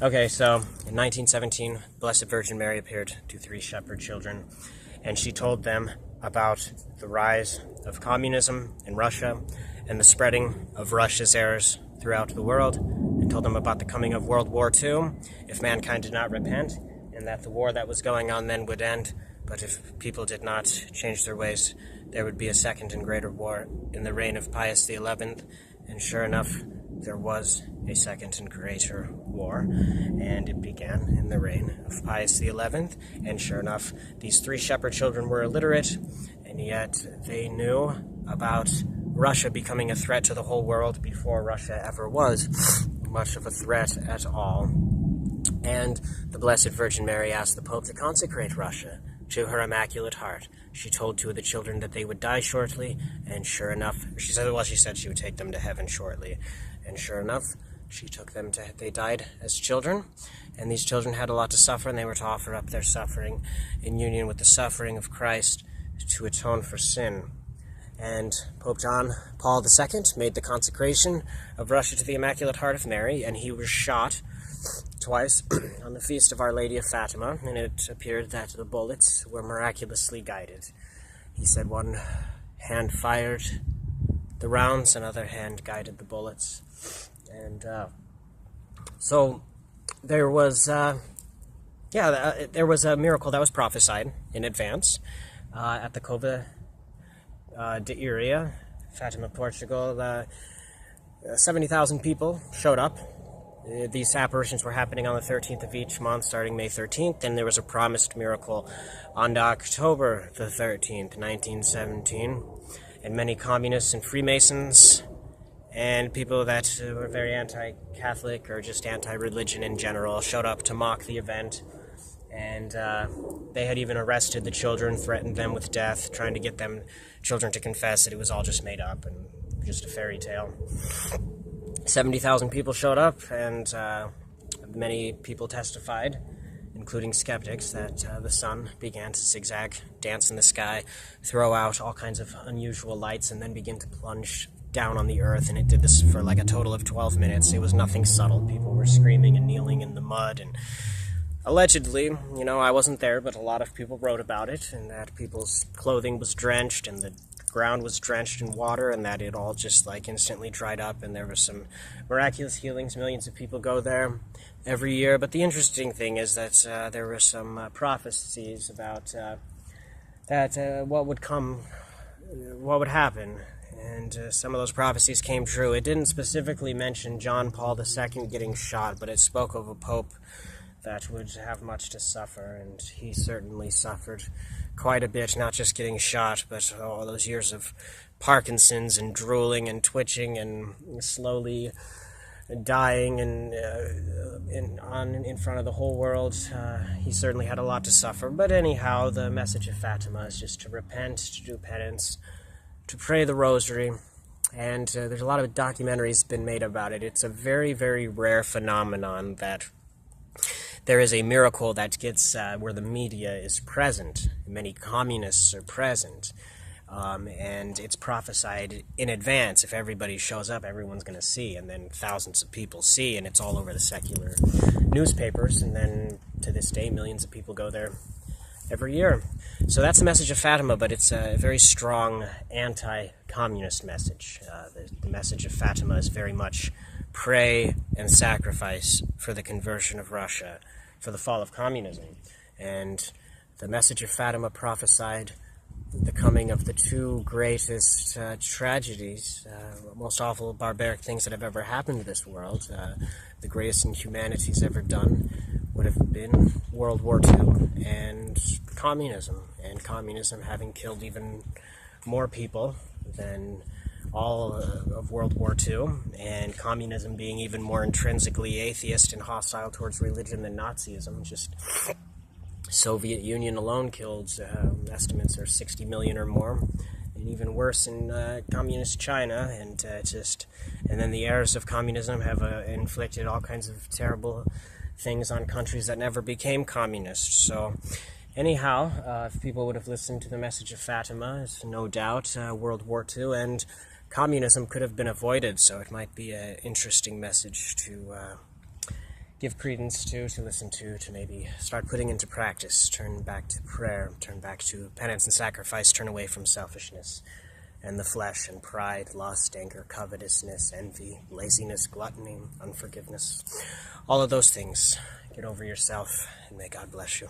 Okay, so in 1917, Blessed Virgin Mary appeared to three shepherd children, and she told them about the rise of communism in Russia and the spreading of Russia's errors throughout the world, and told them about the coming of World War II if mankind did not repent, and that the war that was going on then would end, but if people did not change their ways, there would be a second and greater war in the reign of Pius XI, and sure enough, there was a second and greater war, and it began in the reign of Pius XI, and sure enough, these three shepherd children were illiterate, and yet they knew about Russia becoming a threat to the whole world before Russia ever was much of a threat at all. And the Blessed Virgin Mary asked the Pope to consecrate Russia to her Immaculate Heart. She told two of the children that they would die shortly, and sure enough, she said she would take them to heaven shortly. And sure enough, they died as children, and these children had a lot to suffer, and they were to offer up their suffering in union with the suffering of Christ to atone for sin. And Pope John Paul II made the consecration of Russia to the Immaculate Heart of Mary, and he was shot twice on the feast of Our Lady of Fatima, and it appeared that the bullets were miraculously guided. He said one hand fired the rounds, another hand guided the bullets. And so there was a miracle that was prophesied in advance at the Cova de Iria, Fatima, Portugal. 70,000 people showed up. These apparitions were happening on the 13th of each month, starting May 13th, and there was a promised miracle on October the 13th, 1917, and many communists and Freemasons and people that were very anti-Catholic or just anti-religion in general showed up to mock the event, and they had even arrested the children, threatened them with death, trying to get them children to confess that it was all just made up and just a fairy tale. 70,000 people showed up, and many people testified, including skeptics, that the sun began to zigzag, dance in the sky, throw out all kinds of unusual lights, and then begin to plunge down on the earth, and it did this for like a total of 12 minutes. It was nothing subtle. People were screaming and kneeling in the mud, and allegedly, I wasn't there, but a lot of people wrote about it, and that people's clothing was drenched, and the ground was drenched in water, and that it all just instantly dried up, and there were some miraculous healings. Millions of people go there every year. But the interesting thing is that there were some prophecies about what would happen, and some of those prophecies came true. It didn't specifically mention John Paul II getting shot, but it spoke of a pope that would have much to suffer, and he certainly suffered quite a bit, not just getting shot, but all those years of Parkinson's and drooling and twitching and slowly dying and in front of the whole world. He certainly had a lot to suffer. But anyhow, the message of Fatima is just to repent, to do penance, to pray the rosary, and there's a lot of documentaries been made about it. It's a very, very rare phenomenon that there is a miracle that gets where the media is present. Many communists are present, and it's prophesied in advance. If everybody shows up, everyone's going to see, and then thousands of people see, and it's all over the secular newspapers, and then to this day, millions of people go there every year. So that's the message of Fatima, but it's a very strong anti-communist message. The message of Fatima is very much pray and sacrifice for the conversion of Russia, for the fall of communism. And the message of Fatima prophesied the coming of the two greatest tragedies, most awful, barbaric things that have ever happened to this world. The greatest in humanity's ever done would have been World War II and communism having killed even more people than all of World War II, and communism being even more intrinsically atheist and hostile towards religion than Nazism. Just Soviet Union alone killed, estimates are 60 million or more, and even worse in communist China, and then the errors of communism have inflicted all kinds of terrible things on countries that never became communist. So anyhow, if people would have listened to the message of Fatima, no doubt World War II and communism could have been avoided. So it might be an interesting message to give credence to listen to maybe start putting into practice. Turn back to prayer, turn back to penance and sacrifice, turn away from selfishness and the flesh and pride, lust, anger, covetousness, envy, laziness, gluttony, unforgiveness. All of those things. Get over yourself, and may God bless you.